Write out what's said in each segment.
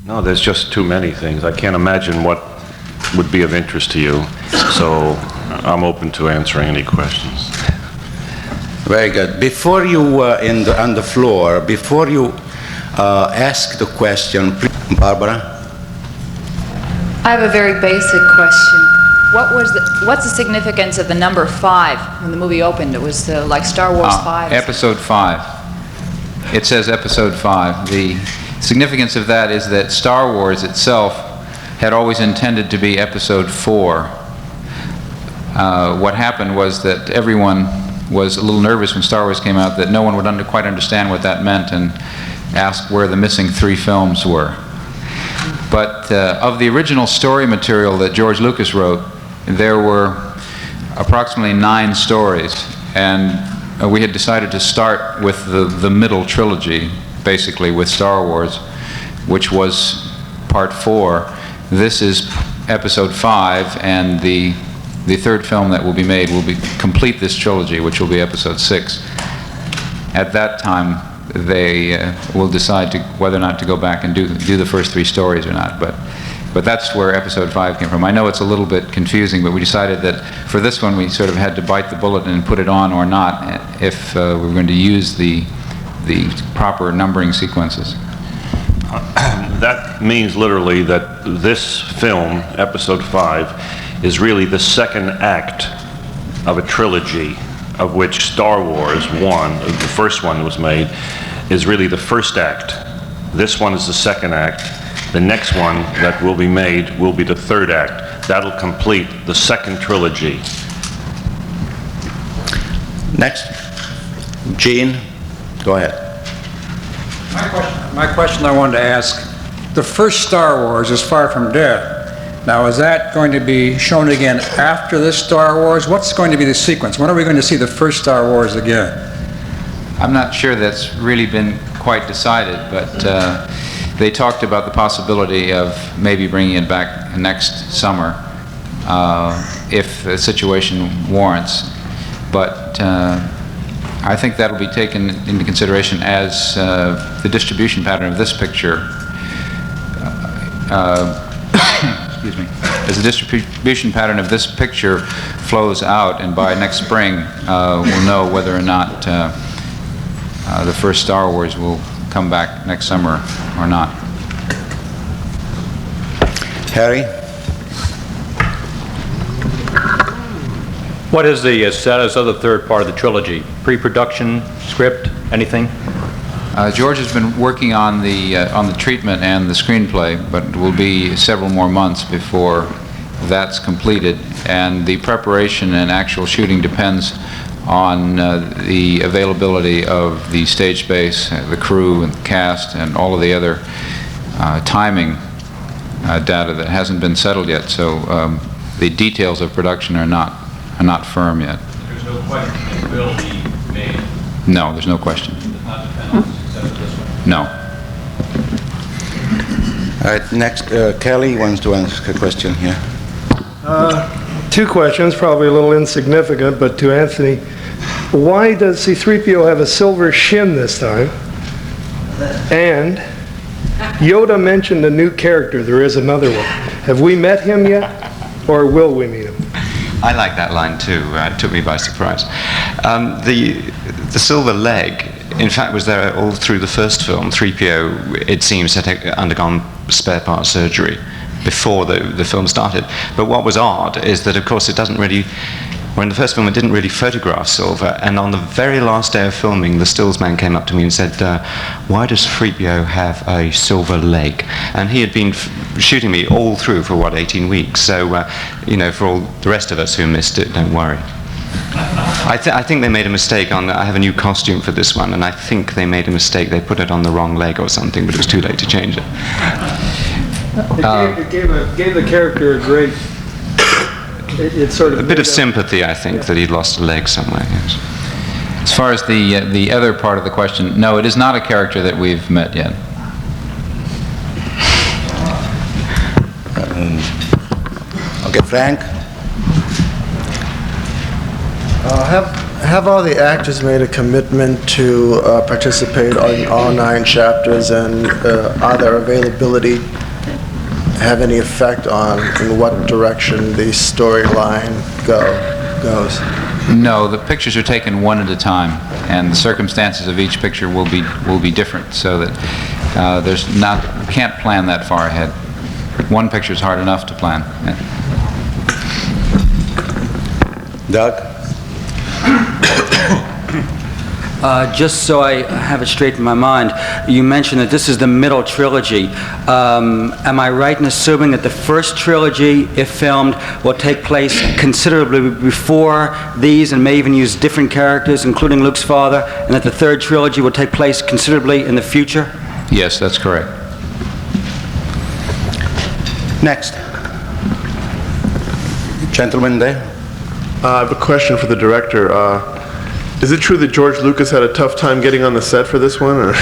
No, there's just too many things. I can't imagine what would be of interest to you, so I'm open to answering any questions. Very good. Before you, on the floor, before you ask the question, please, Barbara. I have a very basic question. What's the significance of the number 5 when the movie opened? It was like Star Wars 5. Episode 5. It says Episode 5. The significance of that is that Star Wars itself had always intended to be Episode 4. What happened was that everyone was a little nervous when Star Wars came out that no one would quite understand what that meant and asked where the missing 3 films were. But of the original story material that George Lucas wrote, there were approximately 9 stories, and we had decided to start with the middle trilogy, basically with Star Wars, which was part 4. This is Episode 5, and the third film that will be made will complete this trilogy, which will be Episode 6. At that time, they will decide whether or not to go back and do the first 3 stories or not. But that's where Episode 5 came from. I know it's a little bit confusing, but we decided that for this one we sort of had to bite the bullet and put it on or not if we were going to use the proper numbering sequences. That means literally that this film, Episode 5, is really the second act of a trilogy of which Star Wars 1, the first one was made, is really the first act. This one is the second act. The next one that will be made will be the third act. That'll complete the second trilogy. Next. Gene, go ahead. My question I wanted to ask, the first Star Wars is Far From Death. Now, is that going to be shown again after this Star Wars? What's going to be the sequence? When are we going to see the first Star Wars again? I'm not sure that's really been quite decided, but they talked about the possibility of maybe bringing it back next summer if the situation warrants. But I think that will be taken into consideration as the distribution pattern of this picture excuse me, as the distribution pattern of this picture flows out, and by next spring we'll know whether or not the first Star Wars will come back next summer or not. Harry? What is the status of the third part of the trilogy? Pre-production, script, anything? George has been working on the treatment and the screenplay, but it will be several more months before that's completed. And the preparation and actual shooting depends on the availability of the stage space, the crew and the cast, and all of the other timing data that hasn't been settled yet. So the details of production are not firm yet. There's no question it will be made. No, there's no question. It does not depend on the success of this one. No. All right, next, Kelly wants to ask a question here. 2 questions, probably a little insignificant, but to Anthony. Why does C-3PO have a silver shin this time? And Yoda mentioned a new character. There is another one. Have we met him yet, or will we meet him? I like that line too. It took me by surprise. The silver leg, in fact, was there all through the first film. 3PO, it seems, had undergone spare part surgery before the film started. But what was odd is that, of course, it doesn't really. Well, in the first film, it didn't really photograph silver, and on the very last day of filming, the stills man came up to me and said, why does 3PO have a silver leg? And he had been shooting me all through for, 18 weeks, so, for all the rest of us who missed it, don't worry. I think they made a mistake I have a new costume for this one, and I think they made a mistake. They put it on the wrong leg or something, but it was too late to change it. It gave the character a great... It's sort of a bit of sympathy, I think, that he'd lost a leg somewhere. Yes. As far as the other part of the question, no, it is not a character that we've met yet. Okay, Frank. Have all the actors made a commitment to participate in all 9 chapters, and are their availability have any effect on in what direction the storyline goes? No, the pictures are taken one at a time, and the circumstances of each picture will be different, so that you can't plan that far ahead. One picture is hard enough to plan. Doug? Just so I have it straight in my mind, you mentioned that this is the middle trilogy. Am I right in assuming that the first trilogy, if filmed, will take place considerably before these and may even use different characters, including Luke's father, and that the third trilogy will take place considerably in the future? Yes, that's correct. Next. Gentleman there. I have a question for the director. Is it true that George Lucas had a tough time getting on the set for this one? Or?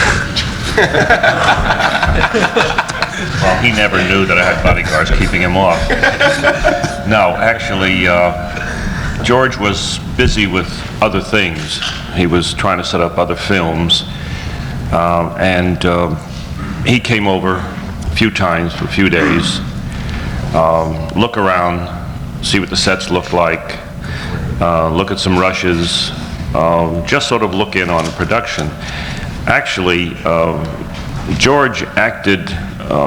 Well, he never knew that I had bodyguards keeping him off. No, actually, George was busy with other things. He was trying to set up other films, and he came over a few times for a few days, look around, see what the sets looked like, look at some rushes, just sort of look in on the production. Actually, George acted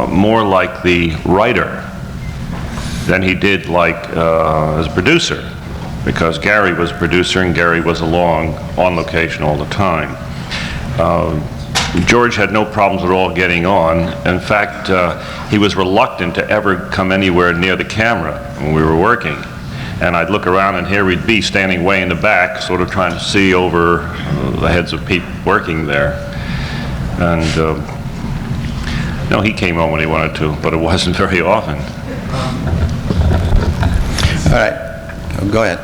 more like the writer than he did like as producer, because Gary was producer and Gary was along on location all the time. George had no problems at all getting on. In fact, he was reluctant to ever come anywhere near the camera when we were working. And I'd look around, and here we'd be standing way in the back, sort of trying to see over the heads of people working there. And no, he came on when he wanted to, but it wasn't very often. All right. Go ahead.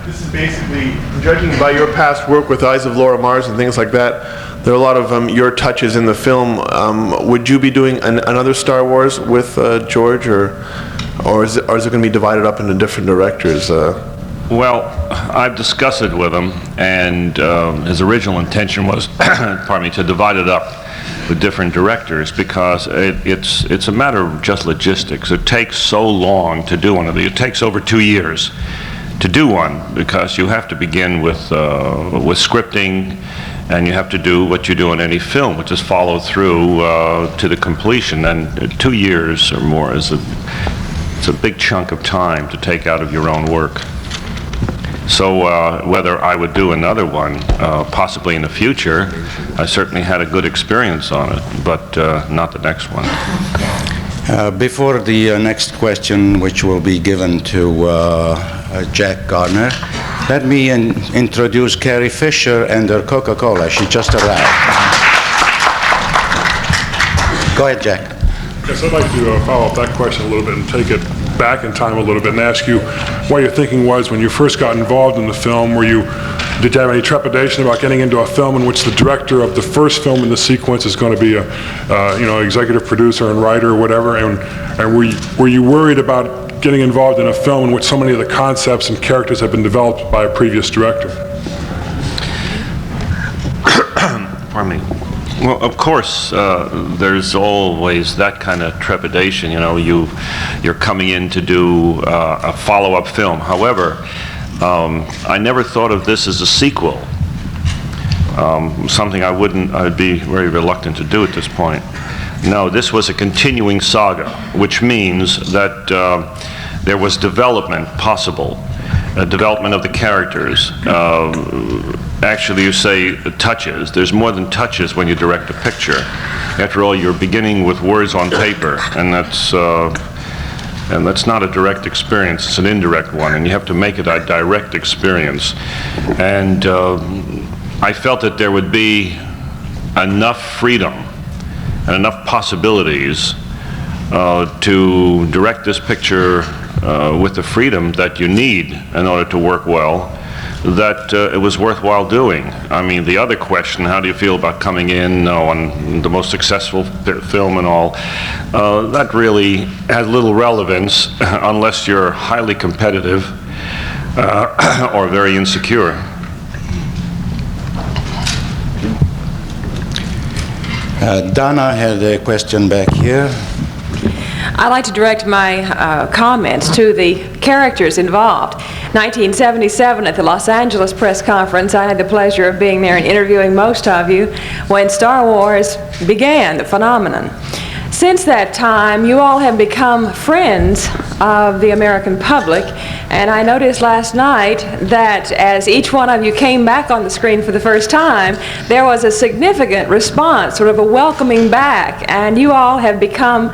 This is basically, judging by your past work with Eyes of Laura Mars and things like that, there are a lot of your touches in the film. Would you be doing another Star Wars with George, or is it going to be divided up into different directors? Well, I've discussed it with him, and his original intention was, pardon me, to divide it up with different directors, because it's a matter of just logistics. It takes so long to do one of these. It takes over 2 years to do one, because you have to begin with scripting, and you have to do what you do in any film, which is follow through to the completion. And 2 years or more it's a big chunk of time to take out of your own work. So whether I would do another one, possibly in the future, I certainly had a good experience on it, but not the next one. Before the next question, which will be given to Jack Garner, let me introduce Carrie Fisher and her Coca-Cola. She just arrived. Go ahead, Jack. Yes, I'd like to follow up that question a little bit and take it back in time a little bit and ask you what your thinking was when you first got involved in the film. Did you have any trepidation about getting into a film in which the director of the first film in the sequence is going to be a executive producer and writer or whatever? And were you worried about getting involved in a film in which so many of the concepts and characters had been developed by a previous director? Pardon me. Well, of course, there's always that kind of trepidation. You're coming in to do a follow-up film. However, I never thought of this as a sequel. Something I'd be very reluctant to do at this point. No, this was a continuing saga, which means that there was development possible, development of the characters. Actually, you say touches. There's more than touches when you direct a picture. After all, you're beginning with words on paper, and that's not a direct experience. It's an indirect one, and you have to make it a direct experience. And I felt that there would be enough freedom and enough possibilities to direct this picture with the freedom that you need in order to work well, that it was worthwhile doing. I mean, the other question, how do you feel about coming in on the most successful film and all, that really has little relevance unless you're highly competitive or very insecure. Donna had a question back here. I'd like to direct my comments to the characters involved. 1977 at the Los Angeles press conference, I had the pleasure of being there and interviewing most of you when Star Wars began, the phenomenon. Since that time, you all have become friends of the American public, and I noticed last night that as each one of you came back on the screen for the first time, there was a significant response, sort of a welcoming back, and you all have become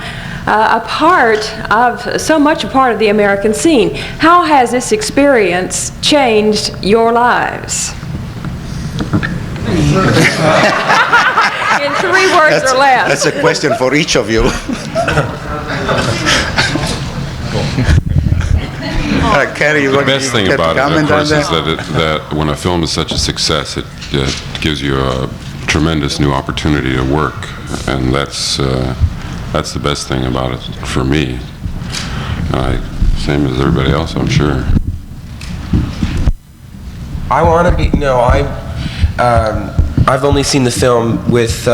so much a part of the American scene. How has this experience changed your lives? In 3 words or less. That's a question for each of you. Carrie, the best thing about it, of course, is that when a film is such a success, it gives you a tremendous new opportunity to work, and that's the best thing about it for me. Same as everybody else, I'm sure. I want to be, I've only seen the film with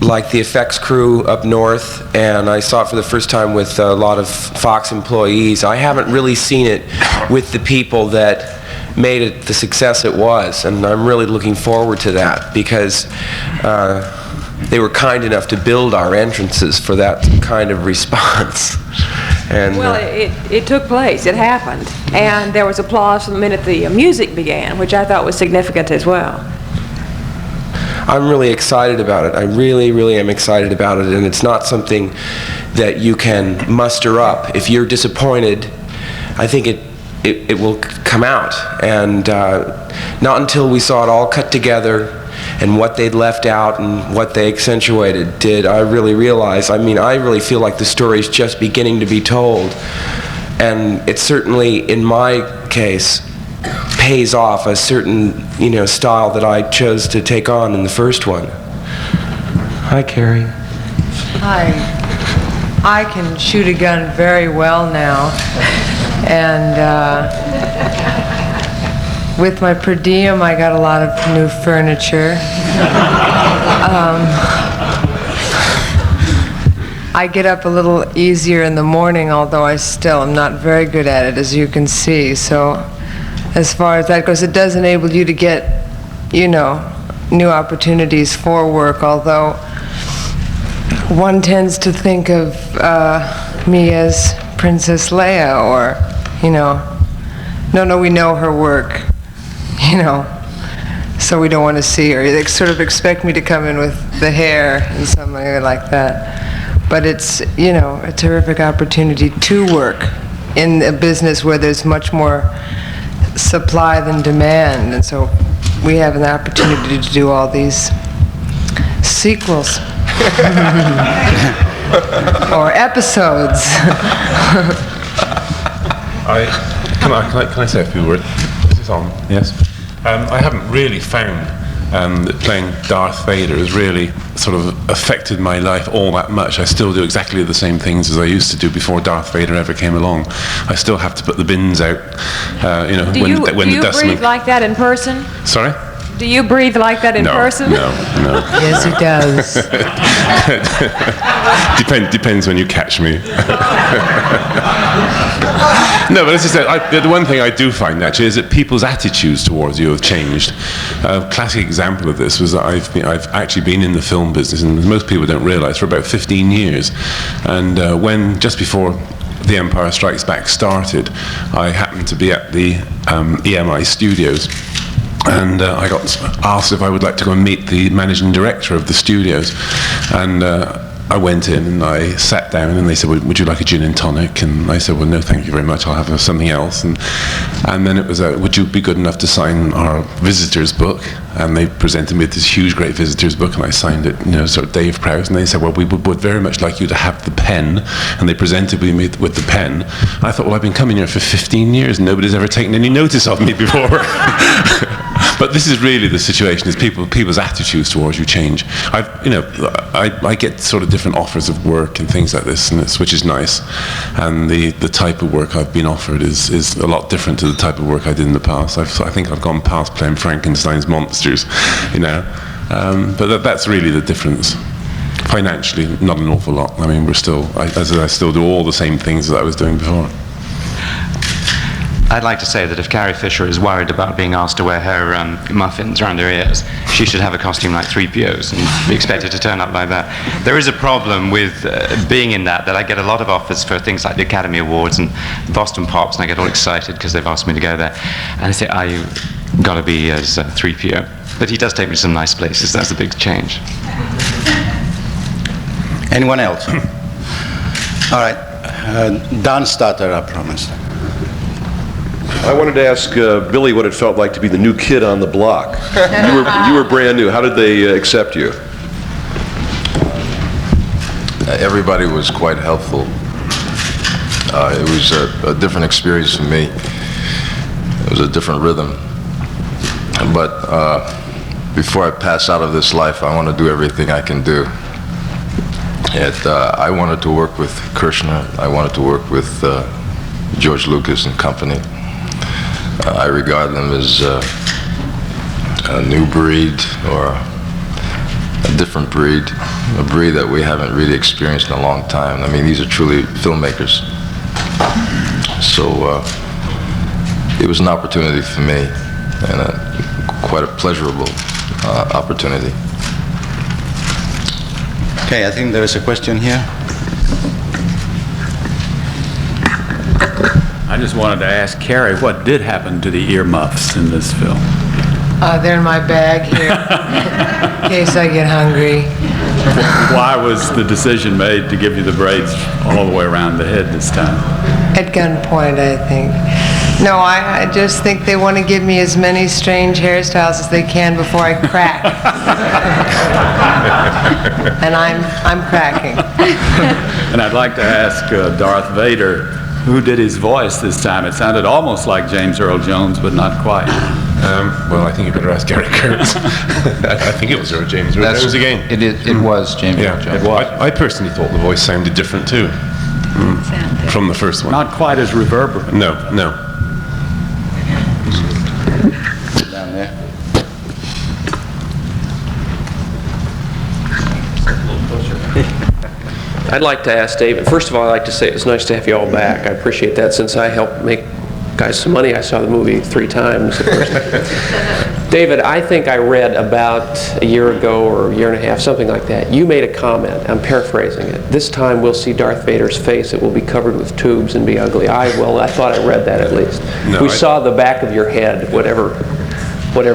like the effects crew up north, and I saw it for the first time with a lot of Fox employees. I haven't really seen it with the people that made it the success it was, and I'm really looking forward to that because they were kind enough to build our entrances for that kind of response. And, well, it took place, it happened, and there was applause from the minute the music began, which I thought was significant as well. I'm really excited about it. I really, really am excited about it, and it's not something that you can muster up. If you're disappointed, I think it will come out, and not until we saw it all cut together and what they'd left out and what they accentuated did I really realize. I mean, I really feel like the story's just beginning to be told, and it certainly, in my case, pays off a certain, style that I chose to take on in the first one. Hi, Carrie. Hi. I can shoot a gun very well now, and with my per diem, I got a lot of new furniture. I get up a little easier in the morning, although I still am not very good at it, as you can see. So as far as that goes, it does enable you to get, new opportunities for work, although one tends to think of me as Princess Leia, or, no, we know her work, so we don't want to see her. They sort of expect me to come in with the hair and something like that. But it's, a terrific opportunity to work in a business where there's much more supply than demand, and so we have an opportunity to do all these sequels or episodes. Can I say a few words? Is this on? Yes. I haven't really found that playing Darth Vader has really sort of affected my life all that much. I still do exactly the same things as I used to do before Darth Vader ever came along. I still have to put the bins out, Do you breathe like that in person? Sorry? Do you breathe like that in person? No. Yes, he does. Depends when you catch me. No, but as I said, the one thing I do find actually is that people's attitudes towards you have changed. A classic example of this was that I've actually been in the film business, and most people don't realize, for about 15 years. And when, just before The Empire Strikes Back started, I happened to be at the EMI studios. And I got asked if I would like to go and meet the managing director of the studios. And I went in and I sat down, and they said, well, would you like a gin and tonic? And I said, well, no, thank you very much. I'll have something else. And then it was, would you be good enough to sign our visitors book? And they presented me with this huge, great visitors book, and I signed it, sort of Dave Prowse. And they said, well, we would very much like you to have the pen. And they presented me with the pen. I thought, well, I've been coming here for 15 years, and nobody's ever taken any notice of me before. But this is really the situation: is people's attitudes towards you change. I get sort of different offers of work and things like this, which is nice. And the type of work I've been offered is a lot different to the type of work I did in the past. I think I've gone past playing Frankenstein's monsters, But that's really the difference. Financially, not an awful lot. I mean, I still do all the same things that I was doing before. I'd like to say that if Carrie Fisher is worried about being asked to wear her muffins around her ears, she should have a costume like 3PO's and be expected to turn up like that. There is a problem with being in that I get a lot of offers for things like the Academy Awards and Boston Pops, and I get all excited because they've asked me to go there. And I say, you got to be as 3PO. But he does take me to some nice places. That's the big change. Anyone else? All right. Don Stotter, I promise. I wanted to ask Billy what it felt like to be the new kid on the block. You were brand new. How did they accept you? Everybody was quite helpful. It was a different experience for me. It was a different rhythm. But before I pass out of this life, I want to do everything I can do. I wanted to work with Kirschner. I wanted to work with George Lucas and company. I regard them as a new breed or a different breed, a breed that we haven't really experienced in a long time. I mean, these are truly filmmakers. So it was an opportunity for me, and quite a pleasurable opportunity. Okay, I think there is a question here. I just wanted to ask Carrie, what did happen to the earmuffs in this film? They're in my bag here, in case I get hungry. Why was the decision made to give you the braids all the way around the head this time? At gunpoint, I think. No, I just think they want to give me as many strange hairstyles as they can before I crack. And I'm cracking. And I'd like to ask Darth Vader, who did his voice this time? It sounded almost like James Earl Jones, but not quite. Well, I think you better ask Gary Kurtz. I think it was James Earl Jones again. It was James Earl Jones. I personally thought the voice sounded different too, from the first one. Not quite as reverberant. No. Down there. I'd like to ask David, first of all, I'd like to say it's nice to have you all back. I appreciate that since I helped make guys some money. I saw the movie 3 times. David, I think I read about a year ago or a year and a half, something like that. You made a comment, I'm paraphrasing it. This time we'll see Darth Vader's face. It will be covered with tubes and be ugly. I thought I read that at least. No, we saw the back of your head, whatever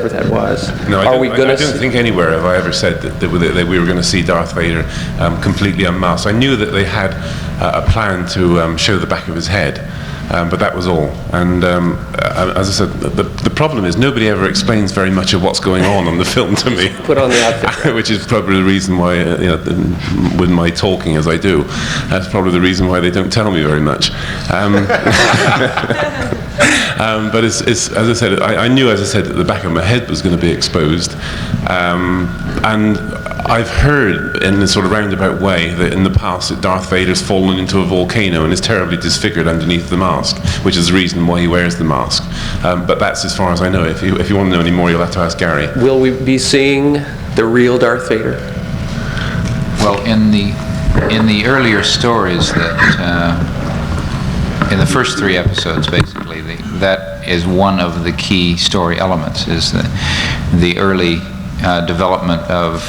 that was. No, I don't think anywhere have I ever said that we were going to see Darth Vader completely unmasked. I knew that they had a plan to show the back of his head, but that was all. And as I said, the problem is nobody ever explains very much of what's going on the film to me. Put on the outfit. Which is probably the reason why, with my talking as I do, that's probably the reason why they don't tell me very much. But it's as I said, I knew, as I said, that the back of my head was going to be exposed, and I've heard in a sort of roundabout way that in the past that Darth Vader's fallen into a volcano and is terribly disfigured underneath the mask, which is the reason why he wears the mask. But that's as far as I know. If you want to know any more, you'll have to ask Gary. Will we be seeing the real Darth Vader? Well, in the earlier stories that in the first 3 episodes, basically, that is one of the key story elements, is the early development of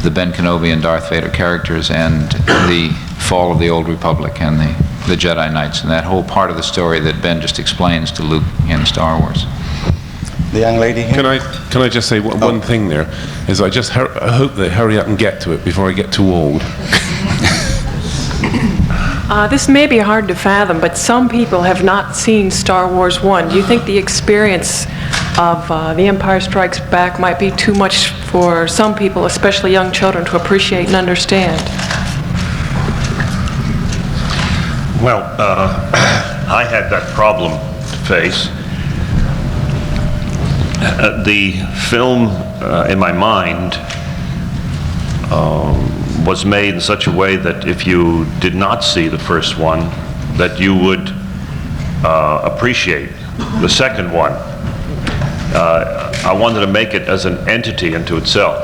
the Ben Kenobi and Darth Vader characters and the fall of the Old Republic and the Jedi Knights, and that whole part of the story that Ben just explains to Luke in Star Wars. The young lady here? Can I just say one thing there? Is I hope they hurry up and get to it before I get too old. This may be hard to fathom, but some people have not seen Star Wars 1. Do you think the experience of The Empire Strikes Back might be too much for some people, especially young children, to appreciate and understand? Well, I had that problem to face. The film, in my mind, was made in such a way that if you did not see the first one, that you would appreciate the second one. I wanted to make it as an entity unto itself,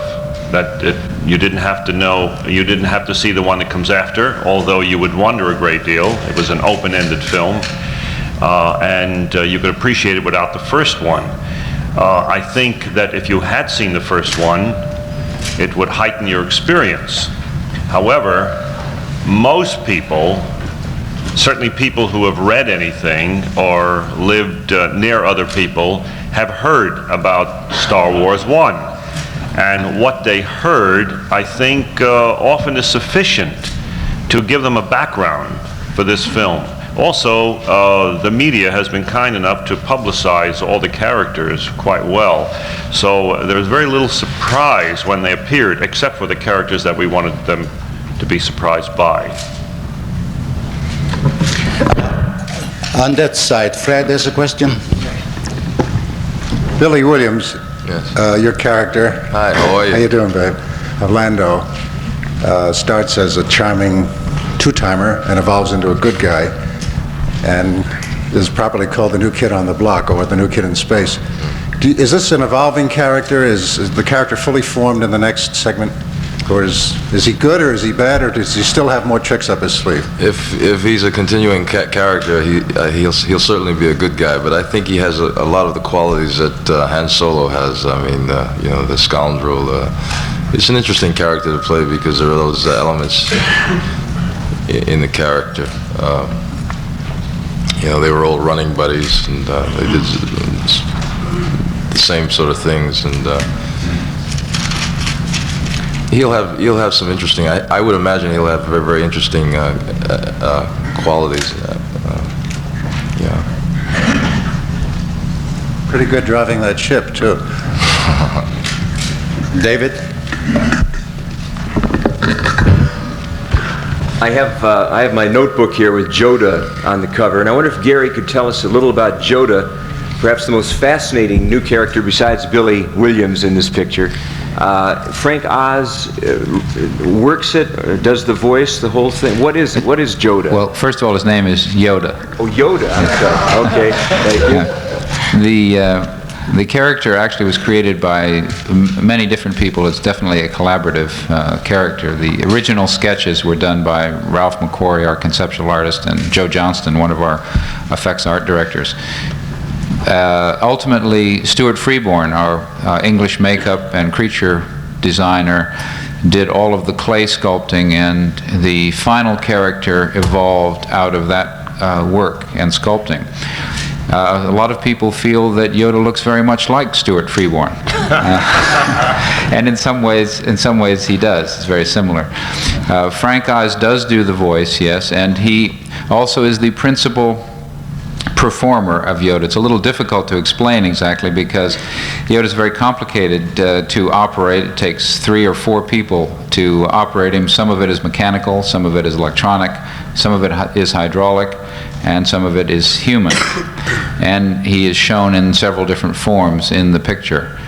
that you didn't have to know, you didn't have to see the one that comes after, although you would wonder a great deal. It was an open-ended film, and you could appreciate it without the first one. I think that if you had seen the first one, it would heighten your experience. However, most people, certainly people who have read anything or lived near other people, have heard about Star Wars 1. And what they heard, I think, often is sufficient to give them a background for this film. Also, the media has been kind enough to publicize all the characters quite well. So there was very little surprise when they appeared, except for the characters that we wanted them to be surprised by. On that side, Fred, there's a question. Billy Williams, Yes. your character. Hi, how are you? How you doing, babe? Of Lando, starts as a charming two-timer and evolves into a good guy, and is properly called the new kid on the block, or the new kid in space. Is this an evolving character? Is the character fully formed in the next segment? Or is he good, or is he bad, or does he still have more tricks up his sleeve? If he's a continuing character, he'll certainly be a good guy. But I think he has a lot of the qualities that Han Solo has. I mean, you know, the scoundrel. It's an interesting character to play because there are those elements in the character. You know, they were all running buddies, and they did the same sort of things, and. He'll have some interesting. I would imagine he'll have very, very interesting qualities. Yeah. Pretty good driving that ship, too. David? I have my notebook here with Yoda on the cover, and I wonder if Gary could tell us a little about Yoda, perhaps the most fascinating new character besides Billy Williams in this picture. Frank Oz works it, does the voice, the whole thing. What is Yoda? Well, first of all, his name is Yoda. Oh, Yoda. I'm sorry. Okay, thank you. The character actually was created by many different people. It's definitely a collaborative character. The original sketches were done by Ralph McQuarrie, our conceptual artist, and Joe Johnston, one of our effects art directors. Ultimately, Stuart Freeborn, our English makeup and creature designer, did all of the clay sculpting, and the final character evolved out of that work and sculpting. A lot of people feel that Yoda looks very much like Stuart Freeborn, and in some ways he does. It's very similar. Frank Oz does do the voice, yes, and he also is the principal performer of Yoda. It's a little difficult to explain exactly because Yoda is very complicated to operate. It takes 3 or 4 people to operate him. Some of it is mechanical, some of it is electronic, some of it is hydraulic, and some of it is human. And he is shown in several different forms in the picture.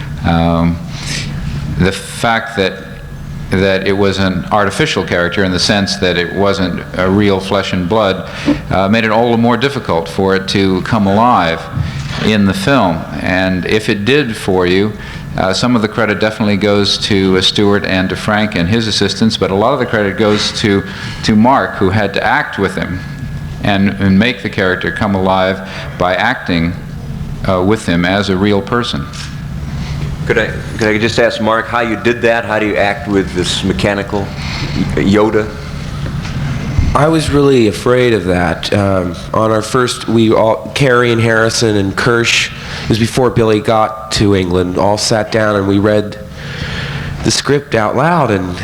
The fact that it was an artificial character in the sense that it wasn't a real flesh and blood made it all the more difficult for it to come alive in the film. And if it did for you, some of the credit definitely goes to Stuart and to Frank and his assistants, but a lot of the credit goes to Mark, who had to act with him and make the character come alive by acting with him as a real person. Could I just ask Mark how you did that? How do you act with this mechanical Yoda? I was really afraid of that. On our first, Carrie and Harrison and Kirsch, it was before Billy got to England, all sat down and we read the script out loud, and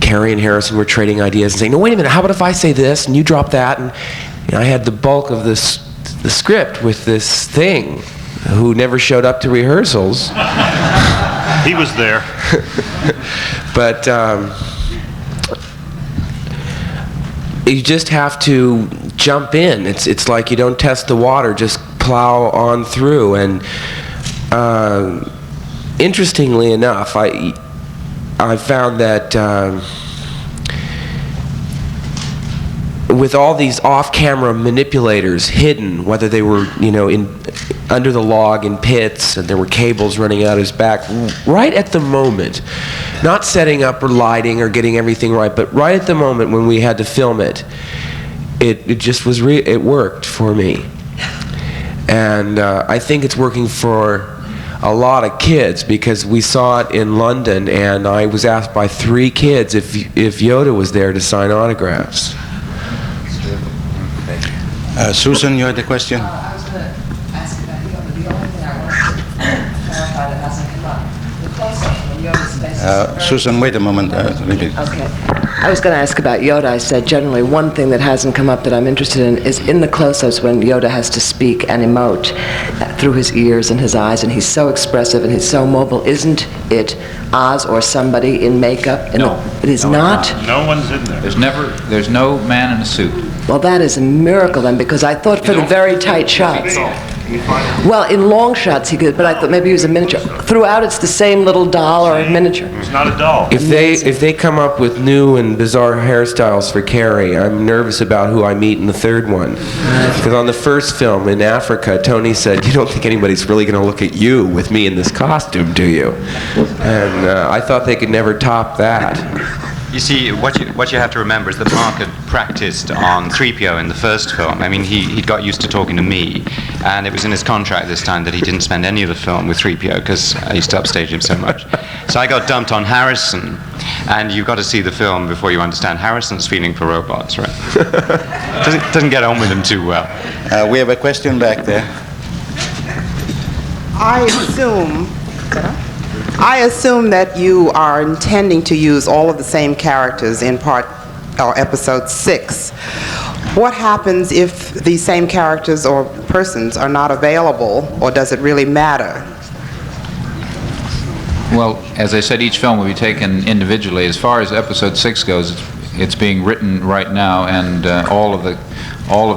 Carrie and Harrison were trading ideas and saying, no, wait a minute, how about if I say this and you drop that? And I had the bulk of the script with this thing who never showed up to rehearsals. He was there. But you just have to jump in. It's like you don't test the water, just plow on through. And interestingly enough, I found that with all these off-camera manipulators hidden, whether they were, under the log in pits and there were cables running out his back, right at the moment, not setting up or lighting or getting everything right, but right at the moment when we had to film it, it just was, it worked for me. And I think it's working for a lot of kids, because we saw it in London and I was asked by 3 kids if Yoda was there to sign autographs. Susan, you had a question? I was going to ask about Yoda, but the only thing I want to clarify that hasn't come up, the close-up when Yoda's face is Susan, wait a moment. Okay. I was going to ask about Yoda. I said generally one thing that hasn't come up that I'm interested in is in the close-ups when Yoda has to speak and emote through his ears and his eyes, and he's so expressive and he's so mobile. Isn't it Oz or somebody in makeup? No. It is not? No one's in there. There's no man in a suit. Well, that is a miracle then, because I thought for the very tight shots. Well, in long shots he could, but I thought maybe he was a miniature. Throughout, it's the same little doll or miniature. It's not a doll. If they come up with new and bizarre hairstyles for Carrie, I'm nervous about who I meet in the 3rd one. Because on the first film in Africa, Tony said, "You don't think anybody's really going to look at you with me in this costume, do you?" And I thought they could never top that. You see, what you have to remember is that Mark had practiced on 3PO in the first film. I mean, he got used to talking to me, and it was in his contract this time that he didn't spend any of the film with 3PO because I used to upstage him so much. So I got dumped on Harrison, and you've got to see the film before you understand Harrison's feeling for robots, right? doesn't get on with them too well. We have a question back there. I assume that you are intending to use all of the same characters in episode 6. What happens if these same characters or persons are not available, or does it really matter? Well, as I said, each film will be taken individually. As far as episode 6 goes, it's being written right now, and all of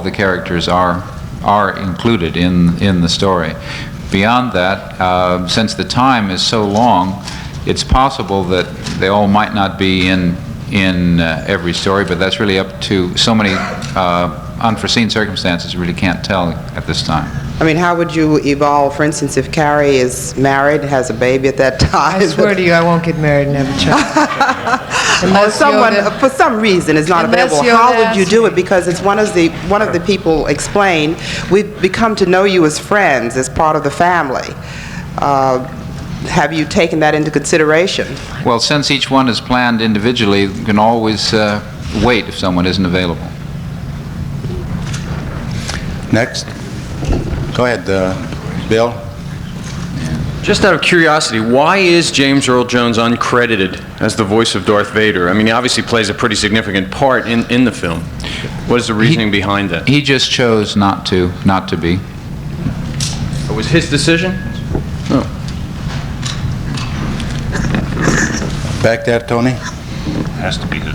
the characters are included in the story. Beyond that, since the time is so long, it's possible that they all might not be in every story, but that's really up to so many unforeseen circumstances. We really can't tell at this time. I mean, how would you evolve, for instance, if Carrie is married, has a baby at that time? I swear to you, I won't get married and have a child. Or someone, for some reason, is not available. How would you do it? Because it's one of the people explained, we've become to know you as friends, as part of the family. Have you taken that into consideration? Well, since each one is planned individually, you can always wait if someone isn't available. Next. Go ahead, Bill. Just out of curiosity, why is James Earl Jones uncredited as the voice of Darth Vader? I mean, he obviously plays a pretty significant part in the film. What is the reasoning behind that? He just chose not to be. It was his decision? Oh. Back there, Tony. Has to be his.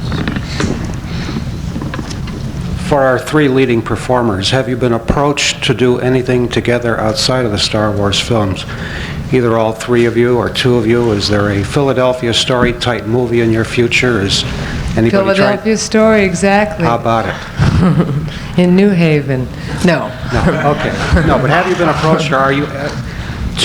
For our 3 leading performers, have you been approached to do anything together outside of the Star Wars films? Either all 3 of you or 2 of you? Is there a Philadelphia Story type movie in your future? Is anybody Philadelphia Story, exactly. How about it? In New Haven. No. No, okay. No, but have you been approached, or are you...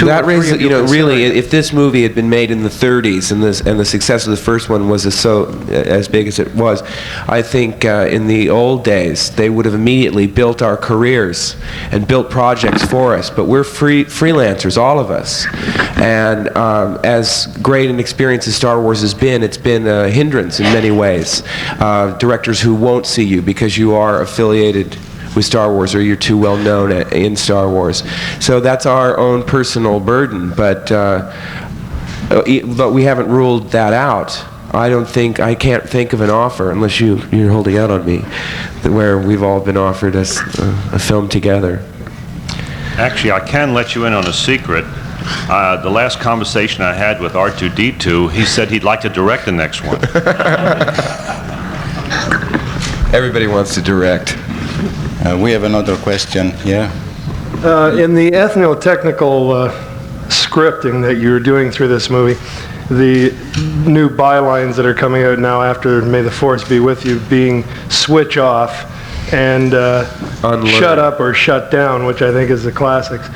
That raises, really, if this movie had been made in the 30s and the success of the first one was as big as it was, I think in the old days they would have immediately built our careers and built projects for us. But we're freelancers, all of us, and as great an experience as Star Wars has been, it's been a hindrance in many ways. Directors who won't see you because you are affiliated with Star Wars or you're too well known in Star Wars. So that's our own personal burden, but we haven't ruled that out. I can't think of an offer, unless you're holding out on me, where we've all been offered a film together. Actually, I can let you in on a secret. The last conversation I had with R2-D2, he said he'd like to direct the next one. Everybody wants to direct. We have another question here. In the ethnotechnical scripting that you're doing through this movie, the new bylines that are coming out now after May the Force Be With You being switch off, and Shut Up or Shut Down, which I think is the classics.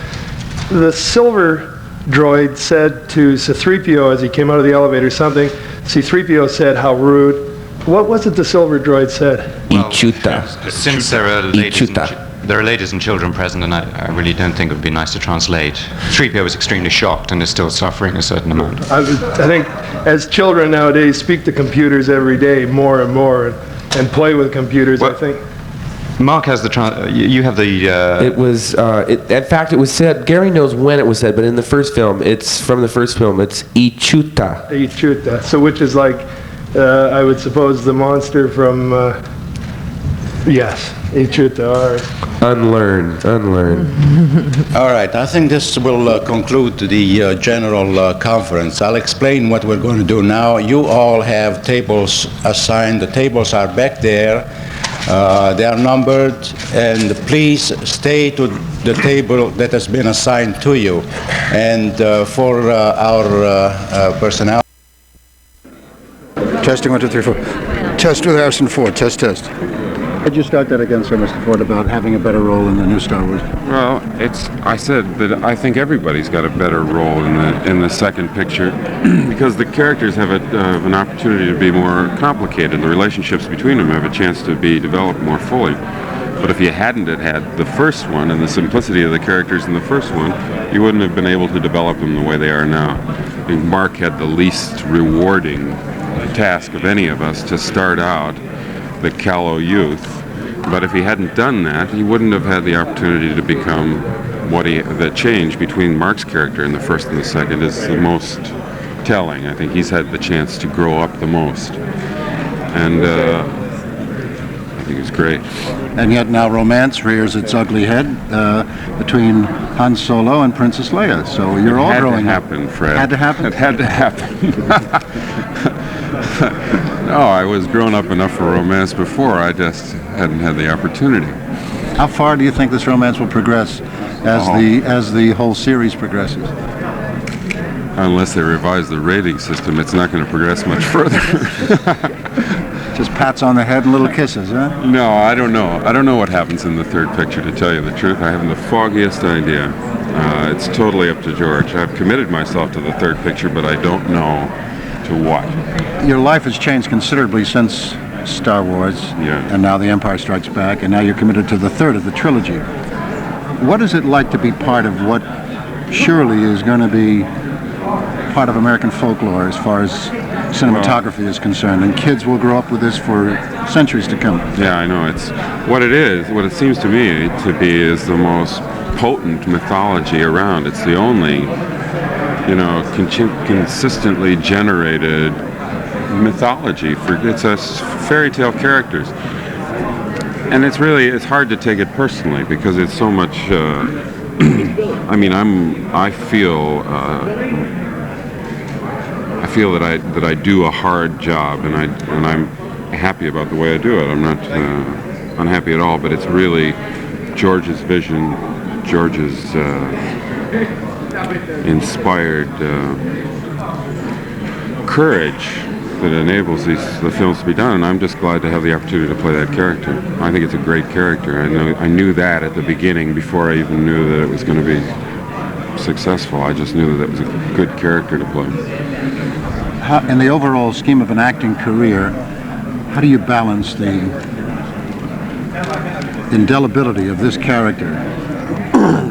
The silver droid said to C-3PO as he came out of the elevator something. C-3PO said, "How rude." What was it the silver droid said? Ichuta. Since there are ladies and children present, and I really don't think it would be nice to translate. 3PO was extremely shocked and is still suffering a certain amount. I think as children nowadays speak to computers every day more and more and play with computers, I think. Mark has you have the... It was, in fact, it was said, Gary knows when it was said, but in the first film, it's Ichuta. Ichuta, so which is like, I would suppose, the monster from, yes, Ichuta, all right. Unlearn. All right, I think this will conclude the general conference. I'll explain what we're going to do now. You all have tables assigned. The tables are back there. They are numbered, and please stay to the table that has been assigned to you. And for our personnel. Testing 1, 2, 3, 4. Test with Harrison Ford. Test. Could you start that again, sir, Mr. Ford, about having a better role in the new Star Wars? Well, I said that I think everybody's got a better role in the second picture because the characters have an opportunity to be more complicated. The relationships between them have a chance to be developed more fully. But if you hadn't had the first one and the simplicity of the characters in the first one, you wouldn't have been able to develop them the way they are now. I mean, Mark had the least rewarding task of any of us to start out the callow youth, but if he hadn't done that, he wouldn't have had the opportunity to become the change between Mark's character in the first and the second is the most telling. I think he's had the chance to grow up the most, and I think it's great. And yet now romance rears its ugly head between Han Solo and Princess Leia, so you're all growing up. It had to happen, Fred. Had to happen? It had to happen. No, I was grown up enough for romance before. I just hadn't had the opportunity. How far do you think this romance will progress as the whole series progresses? Unless they revise the rating system, it's not going to progress much further. Just pats on the head and little kisses, huh? No, I don't know. I don't know what happens in the third picture, to tell you the truth. I haven't the foggiest idea. It's totally up to George. I've committed myself to the third picture, but I don't know to what. Your life has changed considerably since Star Wars, and now The Empire Strikes Back, and now you're committed to the third of the trilogy. What is it like to be part of what surely is going to be part of American folklore as far as cinematography is concerned, and kids will grow up with this for centuries to come? Yeah, I know. It's what it seems to me to be is the most potent mythology around. It's the only consistently generated mythology. It's fairy tale characters, and it's hard to take it personally because it's so much. I mean, I feel that I do a hard job, and I'm happy about the way I do it. I'm not unhappy at all, but it's really George's vision, George's inspired courage that enables the films to be done, and I'm just glad to have the opportunity to play that character. I think it's a great character. I knew that at the beginning before I even knew that it was going to be successful. I just knew that it was a good character to play. In the overall scheme of an acting career, how do you balance the indelibility of this character,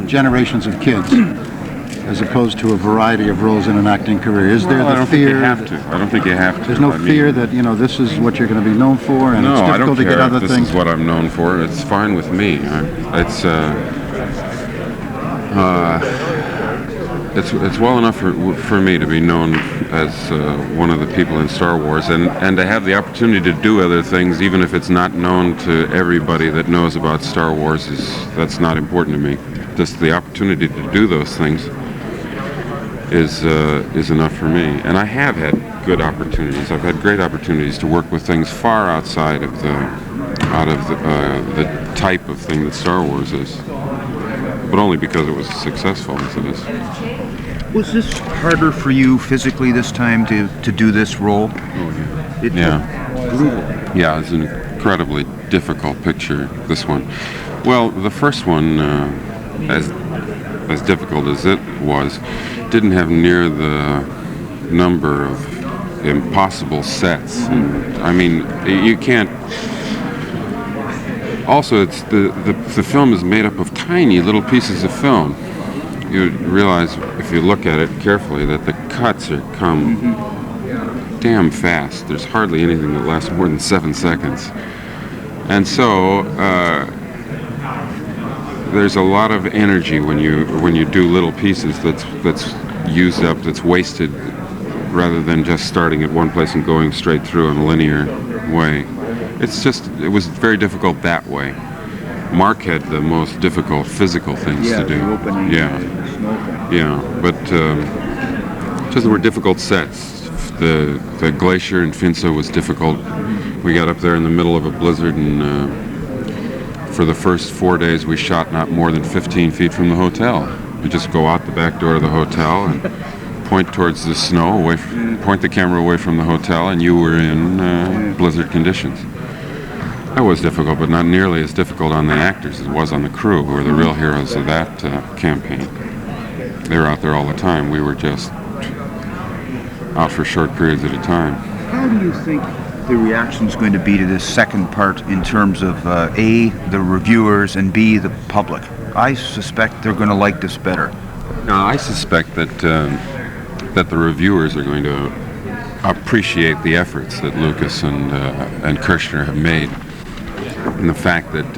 generations of kids, as opposed to a variety of roles in an acting career? Is there the fear? I don't think you have to. There's no fear that this is what you're going to be known for, and it's difficult to get other things. No, I don't care if this is what I'm known for. It's fine with me. It's well enough for me to be known as one of the people in Star Wars, and to have the opportunity to do other things, even if it's not known to everybody that knows about Star Wars, that's not important to me. Just the opportunity to do those things is enough for me. And I have had good opportunities. I've had great opportunities to work with things far outside of the type of thing that Star Wars is, but only because it was as successful as it is. Was this harder for you physically this time to do this role? Oh, yeah. Brutal. Yeah, it's incredibly difficult picture, this one. Well, the first one, as difficult as it was, didn't have near the number of impossible sets. And, I mean, you can't... Also, it's the film is made up of tiny little pieces of film. You realize, if you look at it carefully, that the cuts come damn fast. There's hardly anything that lasts more than 7 seconds. And so, there's a lot of energy when you do little pieces that's used up, that's wasted, rather than just starting at one place and going straight through in a linear way. It was very difficult that way. Mark had the most difficult physical things to do. But just there were difficult sets. The glacier in Finse was difficult. We got up there in the middle of a blizzard, and for the first 4 days we shot not more than 15 feet from the hotel. We just go out the back door of the hotel and point towards the snow, point the camera away from the hotel, and you were in blizzard conditions. That was difficult, but not nearly as difficult on the actors as it was on the crew, who were the real heroes of that campaign. They were out there all the time. We were just out for short periods at a time. How do you think the reaction is going to be to this second part in terms of A, the reviewers, and B, the public? I suspect they're going to like this better. I suspect that the reviewers are going to appreciate the efforts that Lucas and Kirschner have made, and the fact that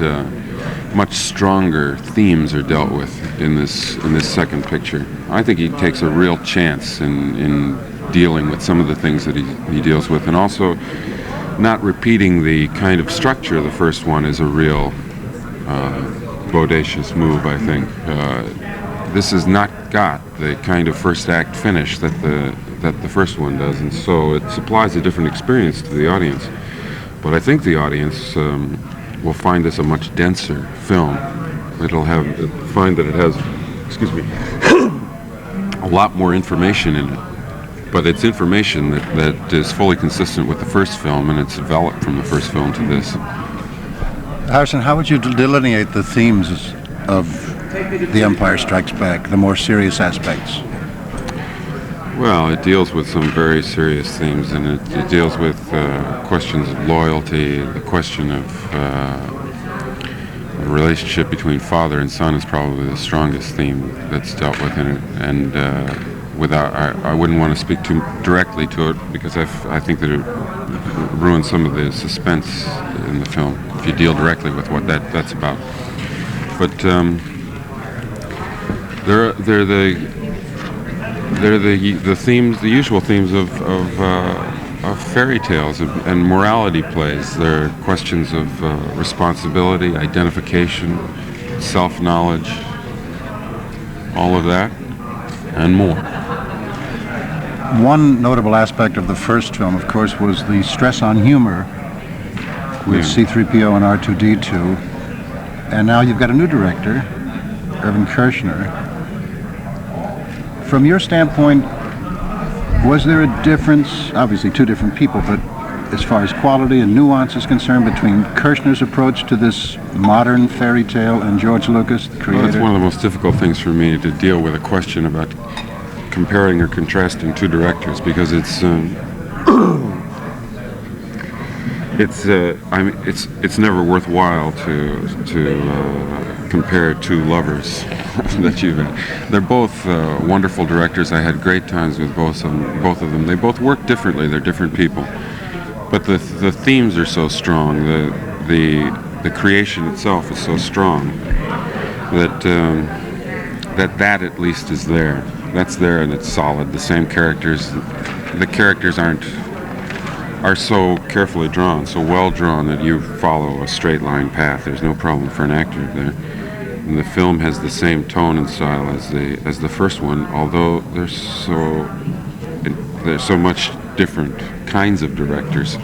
much stronger themes are dealt with in this second picture. I think he takes a real chance in dealing with some of the things that he deals with, and also not repeating the kind of structure of the first one is a real bodacious move, I think. This has not got the kind of first act finish that the first one does, and so it supplies a different experience to the audience. But I think the audience will find this a much denser film. It'll find that it has, a lot more information in it. But it's information that is fully consistent with the first film, and it's developed from the first film to this. Harrison, how would you delineate the themes of The Empire Strikes Back, the more serious aspects? Well, it deals with some very serious themes, and it deals with questions of loyalty. The question of the relationship between father and son is probably the strongest theme that's dealt with in it. And I wouldn't want to speak too directly to it, because I think that it ruins some of the suspense in the film if you deal directly with what that's about. But they're the themes, the usual themes of fairy tales and morality plays. They're questions of responsibility, identification, self-knowledge, all of that, and more. One notable aspect of the first film, of course, was the stress on humor with C-3PO and R2-D2. And now you've got a new director, Irvin Kirschner. From your standpoint, was there a difference, obviously two different people, but as far as quality and nuance is concerned, between Kirschner's approach to this modern fairy tale and George Lucas, the creator? Well, it's one of the most difficult things for me to deal with, a question about comparing or contrasting two directors, because it's never worthwhile to compare two lovers that you've had. They're both wonderful directors. I had great times with both of them. They both work differently. They're different people, but the themes are so strong. The creation itself is so strong that that at least is there. That's there, and it's solid. The same characters. The characters are so carefully drawn, so well drawn, that you follow a straight line path. There's no problem for an actor there. And the film has the same tone and style as the first one, although there's so much different kinds of directors.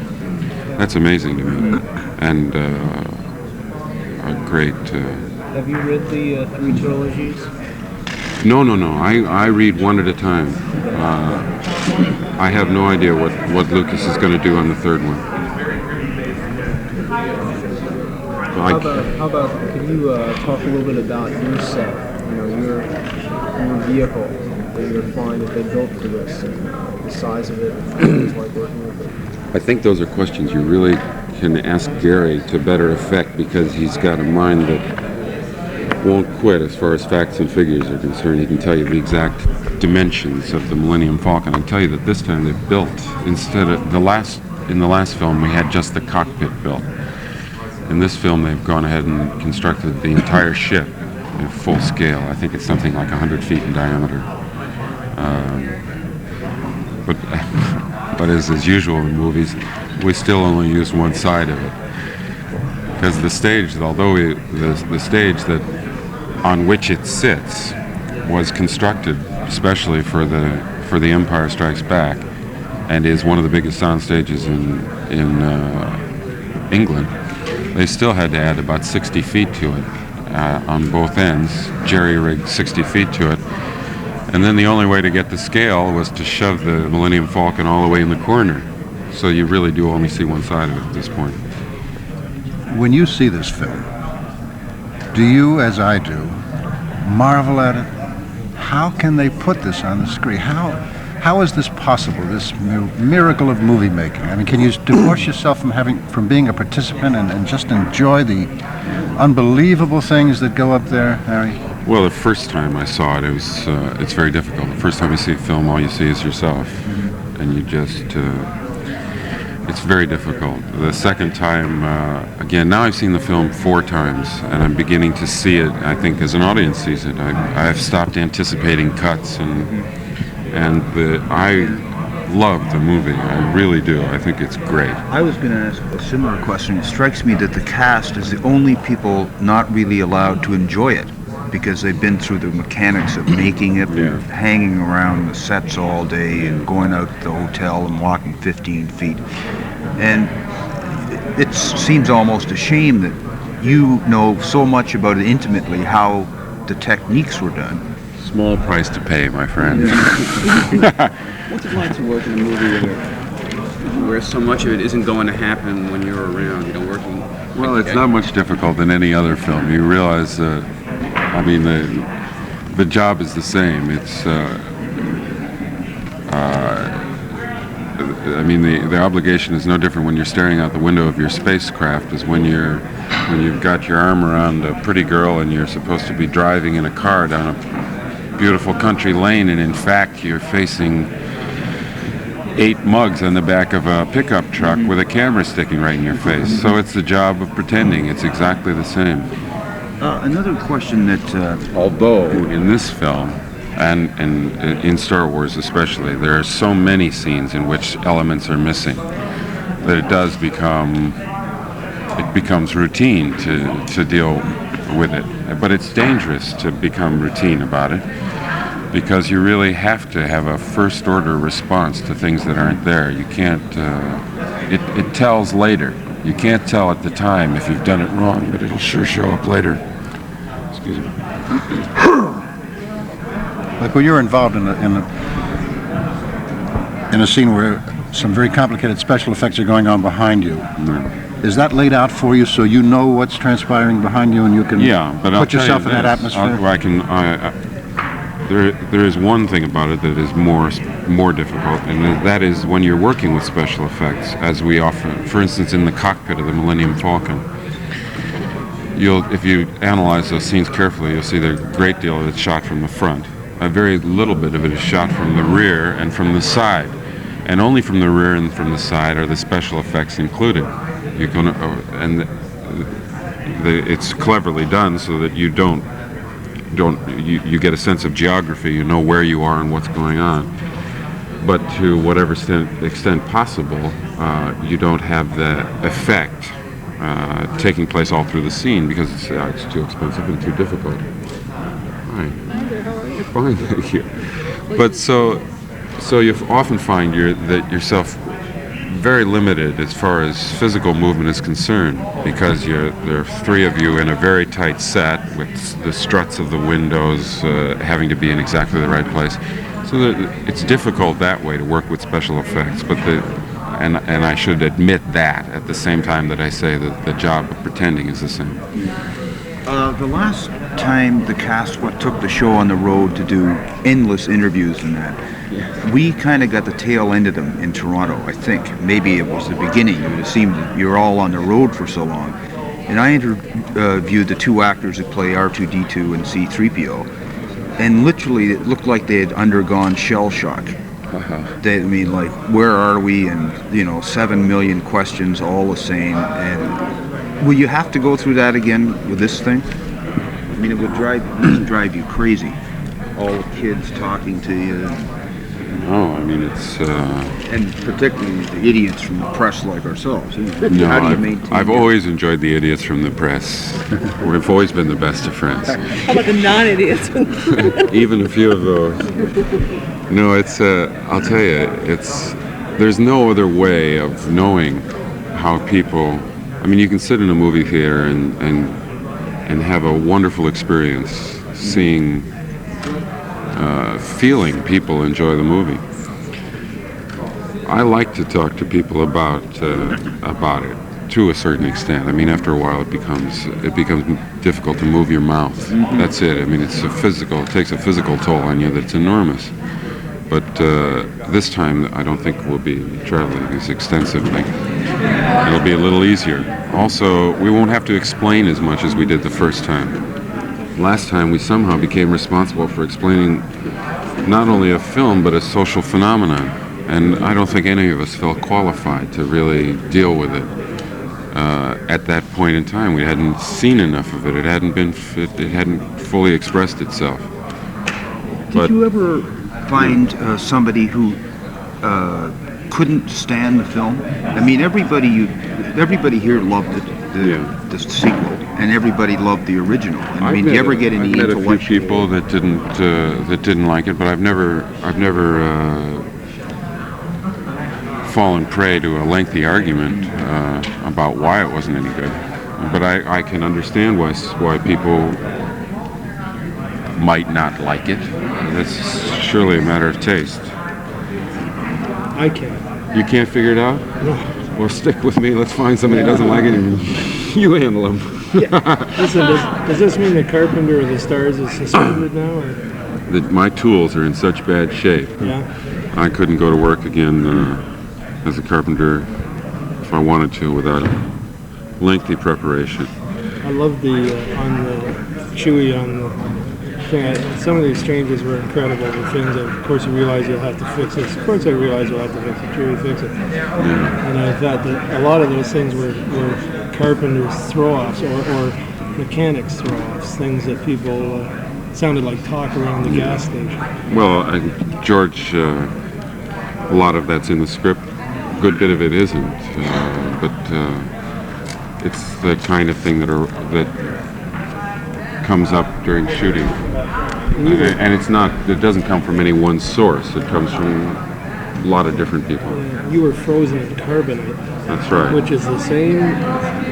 That's amazing to me, and a great. Have you read the three trilogies? No. I read one at a time. I have no idea what Lucas is going to do on the third one. How about, can you talk a little bit about your set, your vehicle that you're flying that they built for this, the size of it, what it was like working with it? I think those are questions you really can ask Gary to better effect, because he's got a mind that won't quit as far as facts and figures are concerned. He can tell you the exact dimensions of the Millennium Falcon. I can tell you that this time they built, instead of in the last film we had just the cockpit built. In this film they've gone ahead and constructed the entire ship in full scale. I think it's something like 100 feet in diameter. But as usual in movies, we still only use one side of it. Because the stage, the stage that on which it sits was constructed especially for the Empire Strikes Back, and is one of the biggest sound stages in England. They still had to add about 60 feet to it on both ends, jerry-rigged 60 feet to it. And then the only way to get the scale was to shove the Millennium Falcon all the way in the corner. So you really do only see one side of it at this point. When you see this film, do you, as I do, marvel at it? How can they put this on the screen? How is this possible, this miracle of movie making? I mean, can you divorce yourself from being a participant and just enjoy the unbelievable things that go up there, Harry? Well, the first time I saw it, it's very difficult. The first time you see a film, all you see is yourself, and you just it's very difficult. The second time, again, now I've seen the film 4 times, and I'm beginning to see it, I think, as an audience sees it. I've stopped anticipating cuts, and I love the movie. I really do. I think it's great. I was going to ask a similar question. It strikes me that the cast is the only people not really allowed to enjoy it, because they've been through the mechanics of making it, hanging around the sets all day and going out to the hotel and walking 15 feet. And it seems almost a shame that you know so much about it intimately, how the techniques were done. Small price to pay, my friend. What's it like to work in a movie where so much of it isn't going to happen when you're around, working? Well, it's not much difficult than any other film. You realize that, I mean, the job is the same. It's, I mean, the obligation is no different when you're staring out the window of your spacecraft as when you've got your arm around a pretty girl and you're supposed to be driving in a car down a beautiful country lane, and in fact you're facing 8 mugs on the back of a pickup truck with a camera sticking right in your face. So it's the job of pretending. It's exactly the same. Another question that, although in this film, and in Star Wars especially, there are so many scenes in which elements are missing that it does becomes routine to deal with it. But it's dangerous to become routine about it, because you really have to have a first-order response to things that aren't there. You can't, it tells later. You can't tell at the time if you've done it wrong, but it'll sure show up later. Excuse me. Like when you're involved in a scene where some very complicated special effects are going on behind you, is that laid out for you so you know what's transpiring behind you and you can put yourself in that atmosphere? There is one thing about it that is more difficult, and that is when you're working with special effects, as we often, for instance, in the cockpit of the Millennium Falcon. If you analyze those scenes carefully, you'll see that a great deal of it's shot from the front. A very little bit of it is shot from the rear and from the side, and only from the rear and from the side are the special effects included. It's cleverly done so that you you get a sense of geography. You know where you are and what's going on. But to whatever extent possible, you don't have the effect taking place all through the scene, because it's too expensive and too difficult. Right. Fine, thank you. But so you often find that yourself very limited as far as physical movement is concerned, because there are 3 of you in a very tight set with the struts of the windows having to be in exactly the right place. So it's difficult that way to work with special effects. But and I should admit that at the same time that I say that the job of pretending is the same. The last time the cast took the show on the road to do endless interviews and that, we kind of got the tail end of them in Toronto, I think. Maybe it was the beginning. It seemed that you're all on the road for so long. And I interviewed the two actors that play R2-D2 and C-3PO, and literally it looked like they had undergone shell shock. I mean, like, where are we? And, 7 million questions, all the same. And will you have to go through that again with this thing? I mean, it would drive you crazy. All the kids talking to you. No, I mean, it's... And particularly the idiots from the press like ourselves. No, How do you maintain I've always enjoyed the idiots from the press. We've always been the best of friends. How about the non-idiots? Even a few of those. No, it's, I'll tell you, there's no other way of knowing how people, I mean, you can sit in a movie theater and have a wonderful experience seeing, feeling people enjoy the movie. I like to talk to people about it to a certain extent. I mean, after a while, it becomes difficult to move your mouth. That's it. I mean, it takes a physical toll on you that's enormous. But this time, I don't think we'll be traveling as extensively. It'll be a little easier. Also, we won't have to explain as much as we did the first time. Last time, we somehow became responsible for explaining not only a film, but a social phenomenon. And I don't think any of us felt qualified to really deal with it at that point in time. We hadn't seen enough of it. It hadn't fully expressed itself. Did you ever find somebody who couldn't stand the film? I mean, everybody here loved the sequel, and everybody loved the original. And, I mean, do you ever get any intellectual? I've met a few people that didn't like it, but I've never fallen prey to a lengthy argument about why it wasn't any good. But I can understand why people might not like it. That's surely a matter of taste. I can't. You can't figure it out? No. Well, stick with me. Let's find somebody who doesn't like it and you handle them. Listen, does this mean the Carpenter of the Stars is suspended now? Or? My tools are in such bad shape. Yeah. I couldn't go to work again as a carpenter if I wanted to without lengthy preparation. I love on the Chewie on the thing. Some of these changes were incredible. The things that, of course, you realize you'll have to fix this. Of course, I realize you'll have to fix it. Chewie, fix it. Yeah. And I thought that a lot of those things were Carpenter's throw-offs or mechanics throw-offs, things that people sounded like talk around the gas station. Well, George, a lot of that's in the script. A good bit of it isn't, but it's the kind of thing that comes up during shooting, and it doesn't come from any one source. It comes from a lot of different people. You were frozen in carbonite. That's right. Which is the same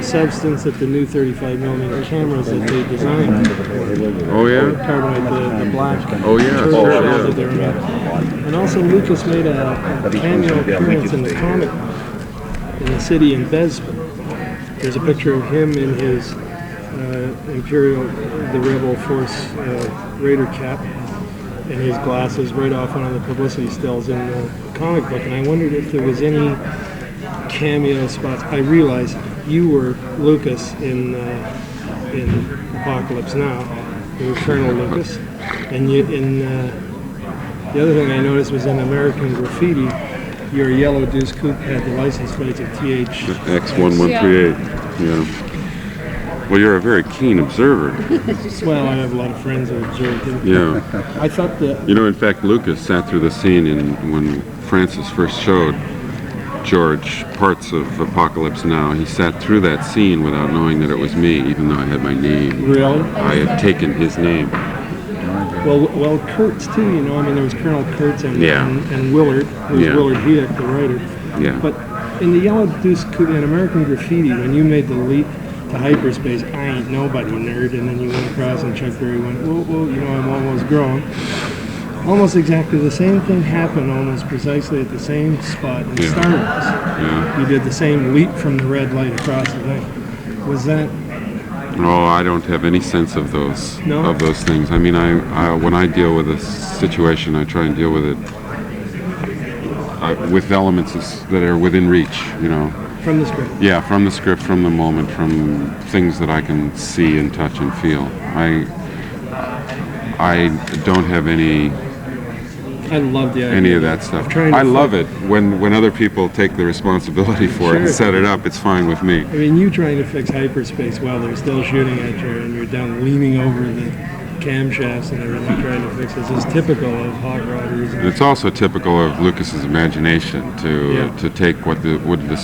substance that the new 35mm cameras that they designed. Oh yeah. Carbonite, the black. Oh yeah. Sure, that they were made. And also Lucas made a cameo appearance in the comic in the city in Bespan. There's a picture of him in his Imperial, the Rebel Force Raider cap and his glasses right off one of the publicity stills in the comic book. And I wondered if there was any cameo spots. I realized you were Lucas in Apocalypse Now. You were Colonel Lucas. And the other thing I noticed was in American Graffiti, your yellow Deuce Coupe had the license plates of TH. X1138, yeah. Well, you're a very keen observer. Well, I have a lot of friends who observed him. Yeah. I thought that... You know, in fact, Lucas sat through the scene when Francis first showed George parts of Apocalypse Now. He sat through that scene without knowing that it was me, even though I had my name. Really? I had taken his name. Well, Kurtz too, you know, I mean, there was Colonel Kurtz and Willard, who was Willard Heath, the writer. Yeah. But in the Yellow Deuce Coupe, in American Graffiti, when you made the leap to hyperspace, I ain't nobody, nerd, and then you went across and Chuck Berry went, whoa, you know, I'm almost grown. almost exactly the same thing happened almost precisely at the same spot in Star Wars. Yeah. You did the same leap from the red light across the thing. Was that... No, I don't have any sense of those No? things. I mean, I when I deal with a situation, I try and deal with it with elements that are within reach, you know. From the script? Yeah, from the script, from the moment, from things that I can see and touch and feel. I don't have any I love the idea. any of that stuff. I love it when other people take the responsibility for it and set it up. It's fine with me. I mean, you trying to fix hyperspace while they're still shooting at you and you're down leaning over the camshafts and everything trying to fix this is typical of hot rodders. And it's also typical of Lucas's imagination to take what the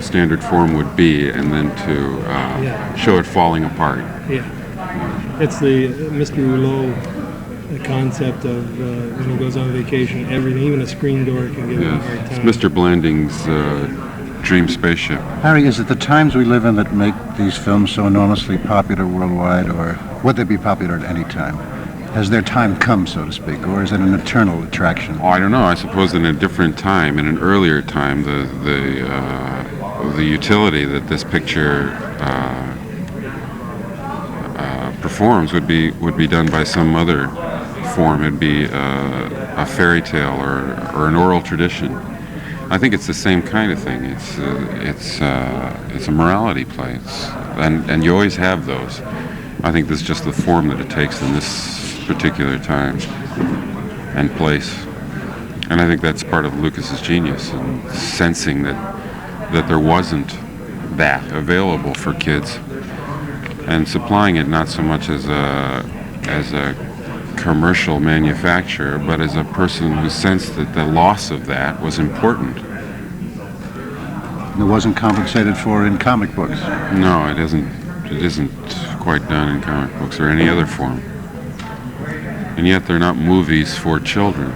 standard form would be and then to show it falling apart. Yeah. It's the Mr. Rouleau concept of when he goes on vacation, everything, even a screen door can give him a hard time. It's Mr. Blanding's dream spaceship. Harry, is it the times we live in that make these films so enormously popular worldwide, or would they be popular at any time? Has their time come, so to speak, or is it an eternal attraction? Oh, I don't know. I suppose in a different time, in an earlier time, the utility that this picture performs would be done by some other form. It'd be a fairy tale or an oral tradition. I think it's the same kind of thing. It's a morality play, and you always have those. I think this is just the form that it takes in this particular time and place, and I think that's part of Lucas's genius, and sensing that there wasn't that available for kids, and supplying it not so much as a commercial manufacturer, but as a person who sensed that the loss of that was important. It wasn't compensated for in comic books. No, it isn't. It isn't quite done in comic books or any other form. And yet they're not movies for children.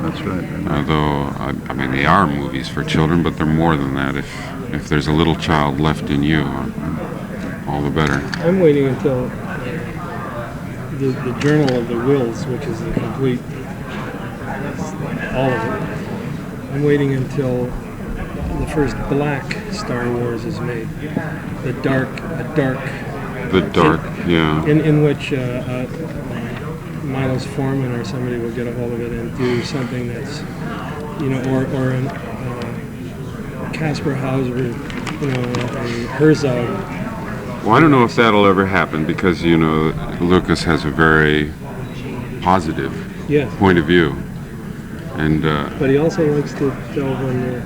That's right. Although, I mean, they are movies for children, but they're more than that. If there's a little child left in you, all the better. I'm waiting until the Journal of the Wills, which is the complete, all of it. I'm waiting until the first black Star Wars is made. The dark, yeah. In which Milos Forman or somebody will get a hold of it and do something that's, or Caspar Hauser, a Herzog. Well, I don't know if that'll ever happen because, Lucas has a very positive point of view. And but he also likes to delve on the...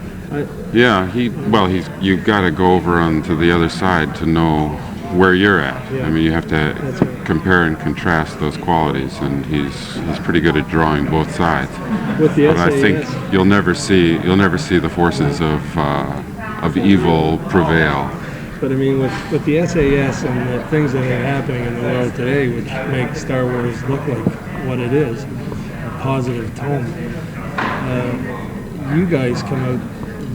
you've got to go over onto the other side to know where you're at. Yeah. I mean, you have to compare and contrast those qualities, and he's pretty good at drawing both sides. With the but SAS. I think you'll never see the forces of evil prevail. But I mean, with the SAS and the things that are happening in the world today, which make Star Wars look like what it is, a positive tone, you guys come out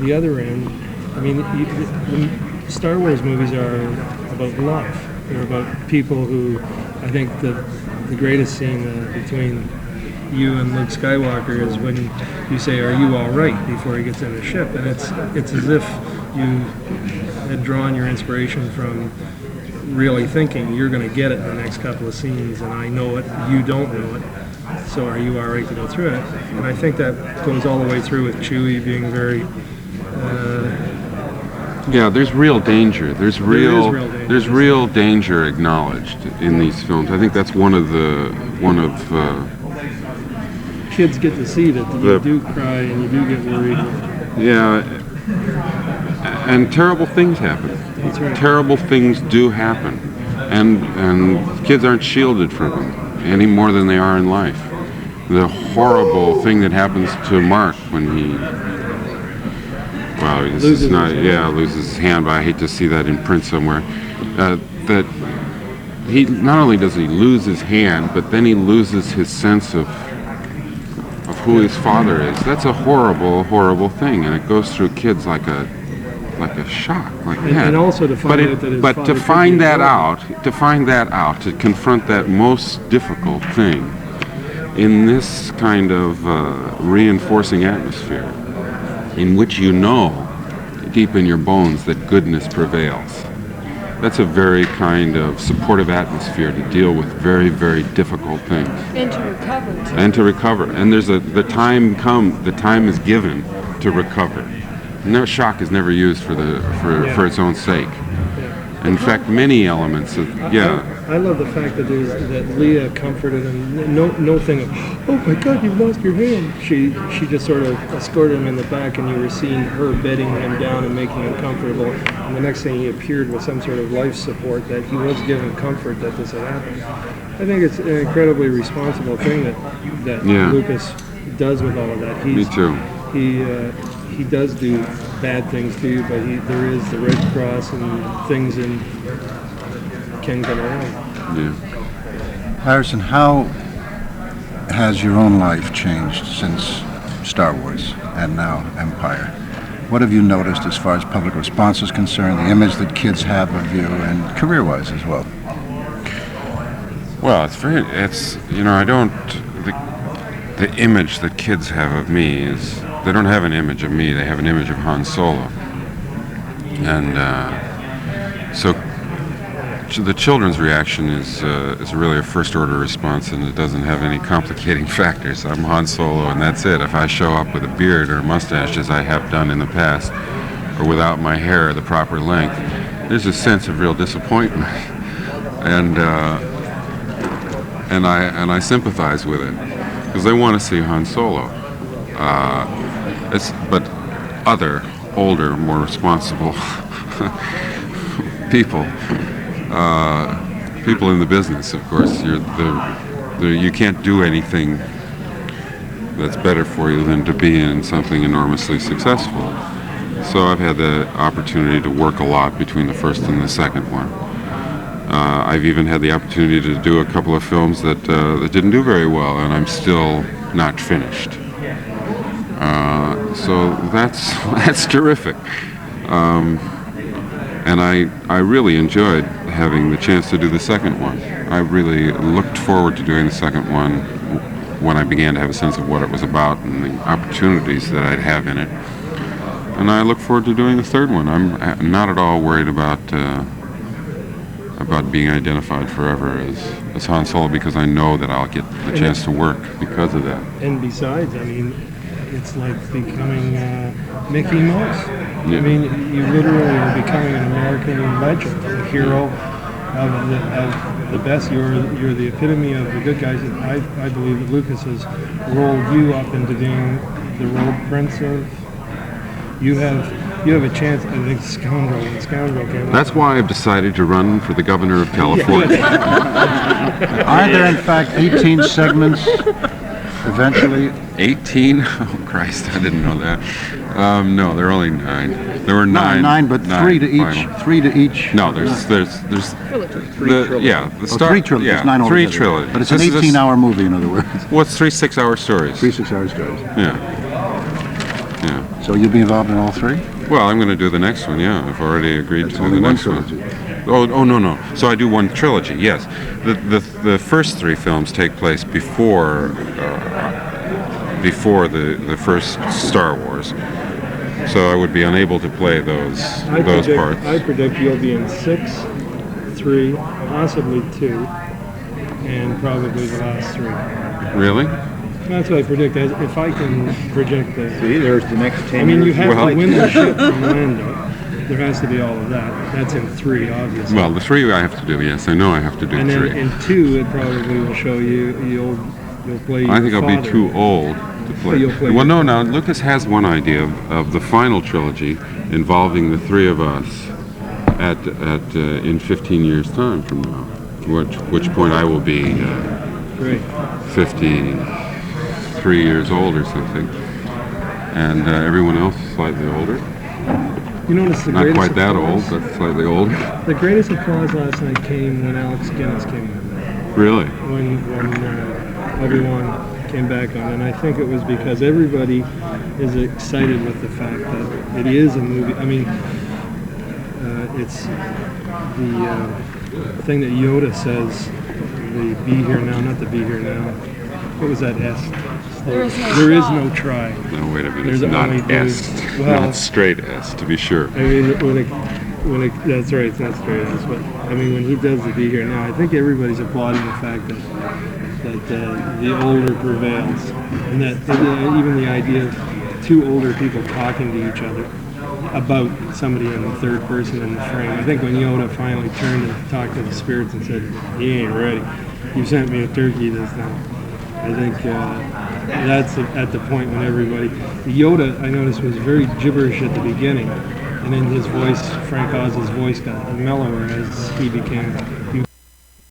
the other end. I mean, the Star Wars movies are about love. They're about people who, I think the greatest scene between you and Luke Skywalker is when you say, "Are you all right?" before he gets in the ship, and it's as if you had drawn your inspiration from really thinking you're going to get it in the next couple of scenes, and I know it, you don't know it, so are you all right to go through it? And I think that goes all the way through with Chewie being very there's real danger. There's real danger acknowledged in these films. I think that's one of kids get to see that you do cry and you do get worried. Yeah, and terrible things happen. That's right. Terrible things do happen, and kids aren't shielded from them any more than they are in life. The horrible thing that happens to Mark when he loses his hand, but I hate to see that in print somewhere. That he not only does he lose his hand, but then he loses his sense of who his father is. That's a horrible, horrible thing, and it goes through kids like a shock, like that. And also to find out that his but father to find that important. out, to confront that most difficult thing, in this kind of reinforcing atmosphere, in which you know deep in your bones that goodness prevails. That's a very kind of supportive atmosphere to deal with very, very difficult things. And to recover. And to recover. And there's the time is given to recover. No shock is never used for its own sake. In fact, many elements of, I love the fact that Leah comforted him. No thing of, oh my God, you've lost your hand. She just sort of escorted him in the back, and you were seeing her bedding him down and making him comfortable. And the next thing, he appeared with some sort of life support that he was given comfort that this had happened. I think it's an incredibly responsible thing that Lucas does with all of that. Me too. He does do bad things too, but there is the Red Cross and things can go wrong. Yeah. Harrison, how has your own life changed since Star Wars and now Empire? What have you noticed as far as public response is concerned, the image that kids have of you, and career-wise as well? Well, the image that kids have of me is, they don't have an image of me, they have an image of Han Solo. And so the children's reaction is really a first-order response, and it doesn't have any complicating factors. I'm Han Solo, and that's it. If I show up with a beard or a mustache, as I have done in the past, or without my hair the proper length, there's a sense of real disappointment. And I sympathize with it, because they want to see Han Solo. But other, older, more responsible people in the business, of course, you can't do anything that's better for you than to be in something enormously successful. So I've had the opportunity to work a lot between the first and the second one. I've even had the opportunity to do a couple of films that didn't do very well, and I'm still not finished. So that's terrific. And I really enjoyed having the chance to do the second one. I really looked forward to doing the second one when I began to have a sense of what it was about and the opportunities that I'd have in it. And I look forward to doing the third one. I'm not at all worried about being identified forever as Han Solo, because I know that I'll get the chance to work because of that. And besides, I mean, it's like becoming Mickey Mouse. Yeah. I mean, you literally are becoming an American legend, a hero of the best. You're the epitome of the good guys. And I believe that Lucas has rolled you up into being the rogue prince of. You have a chance. I think Scoundrel came out. That's why I've decided to run for the governor of California. Are there in fact 18 segments eventually? 18? Oh Christ, I didn't know that. No, there are only 9. There were 9. Nine, but 3 to each. Final. 3 to each. No, there's Three trilogies. Yeah, 9 altogether. 3 trilogies. But it's an 18-hour movie, in other words. Well, it's 3 6-hour stories. 3 6-hour stories. Yeah. So you'll be involved in all 3? Well, I'm going to do the next one. Yeah, I've already agreed to do only the one next one. trilogy. Oh, no. So I do one trilogy. Yes, the first 3 films take place before the first Star Wars. So I would be unable to play those parts. I predict you'll be in 6, 3, possibly 2, and probably the last 3. Really? That's what I predict. If I can project the... See, there's the next 10 I mean, you have Well, to win the ship from Lando. There has to be all of that. That's in 3, obviously. Well, the 3 I have to do. Yes, I know I have to do and 3. then in 2, it probably will show you'll play your I think I'll be father. too old to play. You'll play Well, your no. Lucas has one idea of the final trilogy involving the 3 of us in 15 years' time from now. Which point I will be 53 years old or something, and everyone else is slightly older. You notice the Not greatest quite that applause- old, but slightly older. The greatest applause last night came when Alex Guinness came in. Really? When Obi-Wan came back on, and I think it was because everybody is excited with the fact that it is a movie. I mean, it's the thing that Yoda says, the be here now, not the be here now. What was that S? There is no There is try. no try. No, wait a minute, There's it's not only S, well, not straight S, to be sure. I mean, that's right, it's not straight S, but I mean, when he does the Be Here Now, I think everybody's applauding the fact that the older prevails, and that even the idea of two older people talking to each other about somebody in the third person in the frame. I think when Yoda finally turned to talk to the spirits and said, "He ain't ready. You sent me a turkey this time." I think that's at the point when everybody... Yoda, I noticed, was very gibberish at the beginning, and then his voice, Frank Oz's voice, got mellower as he became... You